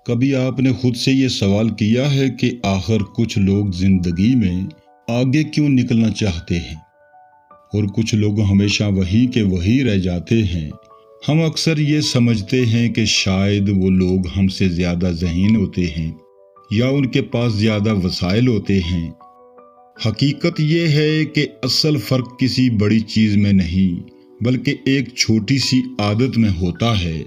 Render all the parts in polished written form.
کبھی آپ نے خود سے یہ سوال کیا ہے کہ آخر کچھ لوگ زندگی میں آگے کیوں نکلنا چاہتے ہیں اور کچھ لوگ ہمیشہ وہی کے وہی رہ جاتے ہیں؟ ہم اکثر یہ سمجھتے ہیں کہ شاید وہ لوگ ہم سے زیادہ ذہین ہوتے ہیں یا ان کے پاس زیادہ وسائل ہوتے ہیں۔ حقیقت یہ ہے کہ اصل فرق کسی بڑی چیز میں نہیں بلکہ ایک چھوٹی سی عادت میں ہوتا ہے۔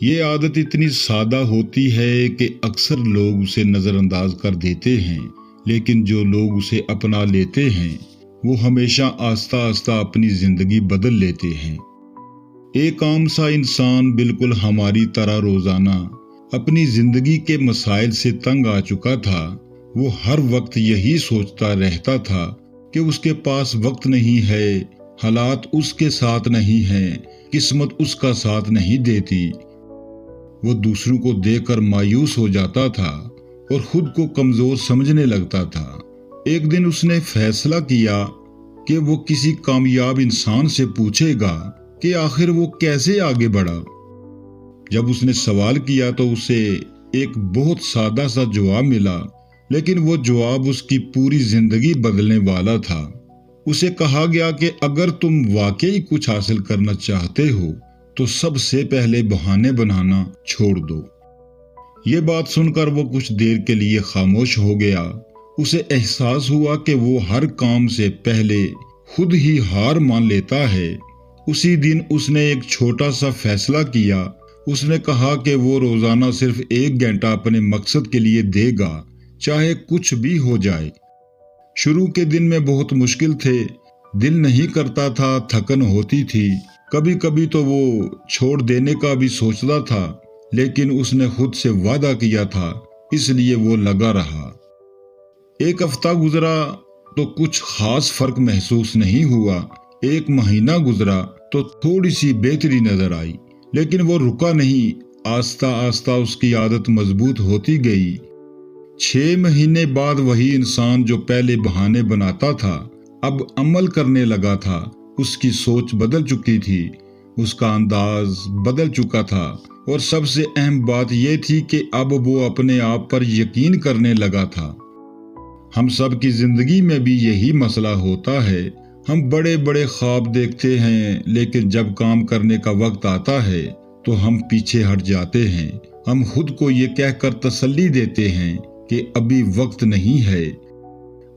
یہ عادت اتنی سادہ ہوتی ہے کہ اکثر لوگ اسے نظر انداز کر دیتے ہیں، لیکن جو لوگ اسے اپنا لیتے ہیں وہ ہمیشہ آہستہ آہستہ اپنی زندگی بدل لیتے ہیں۔ ایک عام سا انسان بالکل ہماری طرح روزانہ اپنی زندگی کے مسائل سے تنگ آ چکا تھا۔ وہ ہر وقت یہی سوچتا رہتا تھا کہ اس کے پاس وقت نہیں ہے، حالات اس کے ساتھ نہیں ہیں، قسمت اس کا ساتھ نہیں دیتی۔ وہ دوسروں کو دیکھ کر مایوس ہو جاتا تھا اور خود کو کمزور سمجھنے لگتا تھا۔ ایک دن اس نے فیصلہ کیا کہ وہ کسی کامیاب انسان سے پوچھے گا کہ آخر وہ کیسے آگے بڑھا۔ جب اس نے سوال کیا تو اسے ایک بہت سادہ سا جواب ملا، لیکن وہ جواب اس کی پوری زندگی بدلنے والا تھا۔ اسے کہا گیا کہ اگر تم واقعی کچھ حاصل کرنا چاہتے ہو تو سب سے پہلے بہانے بنانا چھوڑ دو۔ یہ بات سن کر وہ کچھ دیر کے لیے خاموش ہو گیا۔ اسے احساس ہوا کہ وہ ہر کام سے پہلے خود ہی ہار مان لیتا ہے۔ اسی دن اس نے ایک چھوٹا سا فیصلہ کیا۔ اس نے کہا کہ وہ روزانہ صرف 1 گھنٹہ اپنے مقصد کے لیے دے گا، چاہے کچھ بھی ہو جائے۔ شروع کے دن میں بہت مشکل تھے، دل نہیں کرتا تھا، تھکن ہوتی تھی، کبھی کبھی تو وہ چھوڑ دینے کا بھی سوچتا تھا، لیکن اس نے خود سے وعدہ کیا تھا، اس لیے وہ لگا رہا۔ 1 ہفتہ گزرا تو کچھ خاص فرق محسوس نہیں ہوا۔ 1 مہینہ گزرا تو تھوڑی سی بہتری نظر آئی، لیکن وہ رکا نہیں۔ آہستہ آہستہ اس کی عادت مضبوط ہوتی گئی۔ 6 مہینے بعد وہی انسان جو پہلے بہانے بناتا تھا اب عمل کرنے لگا تھا۔ اس کی سوچ بدل چکی تھی، اس کا انداز بدل چکا تھا، اور سب سے اہم بات یہ تھی کہ اب وہ اپنے آپ پر یقین کرنے لگا تھا۔ ہم سب کی زندگی میں بھی یہی مسئلہ ہوتا ہے۔ ہم بڑے بڑے خواب دیکھتے ہیں، لیکن جب کام کرنے کا وقت آتا ہے تو ہم پیچھے ہٹ جاتے ہیں۔ ہم خود کو یہ کہہ کر تسلی دیتے ہیں کہ ابھی وقت نہیں ہے،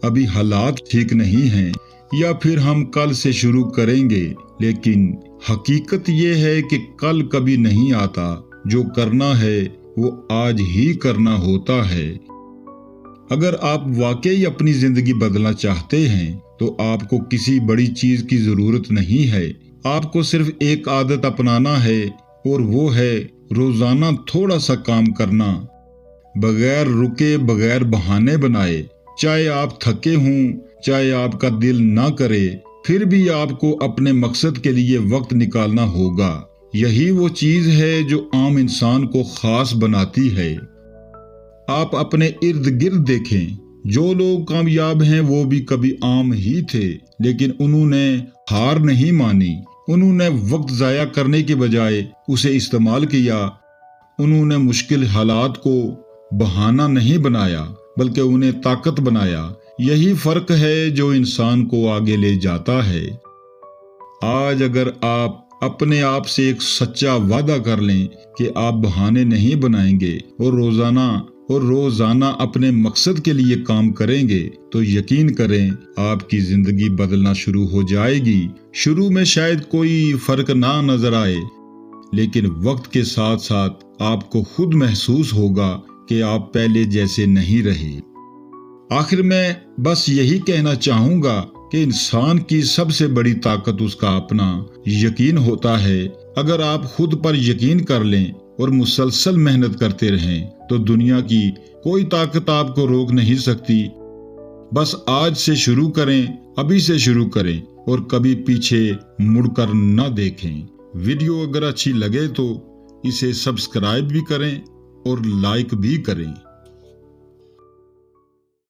ابھی حالات ٹھیک نہیں ہیں، یا پھر ہم کل سے شروع کریں گے، لیکن حقیقت یہ ہے کہ کل کبھی نہیں آتا۔ جو کرنا ہے وہ آج ہی کرنا ہوتا ہے۔ اگر آپ واقعی اپنی زندگی بدلنا چاہتے ہیں تو آپ کو کسی بڑی چیز کی ضرورت نہیں ہے۔ آپ کو صرف ایک عادت اپنانا ہے، اور وہ ہے روزانہ تھوڑا سا کام کرنا، بغیر رکے، بغیر بہانے بنائے۔ چاہے آپ تھکے ہوں، چاہے آپ کا دل نہ کرے، پھر بھی آپ کو اپنے مقصد کے لیے وقت نکالنا ہوگا۔ یہی وہ چیز ہے جو عام انسان کو خاص بناتی ہے۔ آپ اپنے ارد گرد دیکھیں، جو لوگ کامیاب ہیں وہ بھی کبھی عام ہی تھے، لیکن انہوں نے ہار نہیں مانی۔ انہوں نے وقت ضائع کرنے کے بجائے اسے استعمال کیا۔ انہوں نے مشکل حالات کو بہانہ نہیں بنایا، بلکہ انہیں طاقت بنایا۔ یہی فرق ہے جو انسان کو آگے لے جاتا ہے۔ آج اگر آپ اپنے آپ سے ایک سچا وعدہ کر لیں کہ آپ بہانے نہیں بنائیں گے اور روزانہ اپنے مقصد کے لیے کام کریں گے، تو یقین کریں آپ کی زندگی بدلنا شروع ہو جائے گی۔ شروع میں شاید کوئی فرق نہ نظر آئے، لیکن وقت کے ساتھ ساتھ آپ کو خود محسوس ہوگا کہ آپ پہلے جیسے نہیں رہے۔ آخر میں بس یہی کہنا چاہوں گا کہ انسان کی سب سے بڑی طاقت اس کا اپنا یقین ہوتا ہے۔ اگر آپ خود پر یقین کر لیں اور مسلسل محنت کرتے رہیں تو دنیا کی کوئی طاقت آپ کو روک نہیں سکتی۔ بس آج سے شروع کریں، ابھی سے شروع کریں، اور کبھی پیچھے مڑ کر نہ دیکھیں۔ ویڈیو اگر اچھی لگے تو اسے سبسکرائب بھی کریں اور لائک بھی کریں۔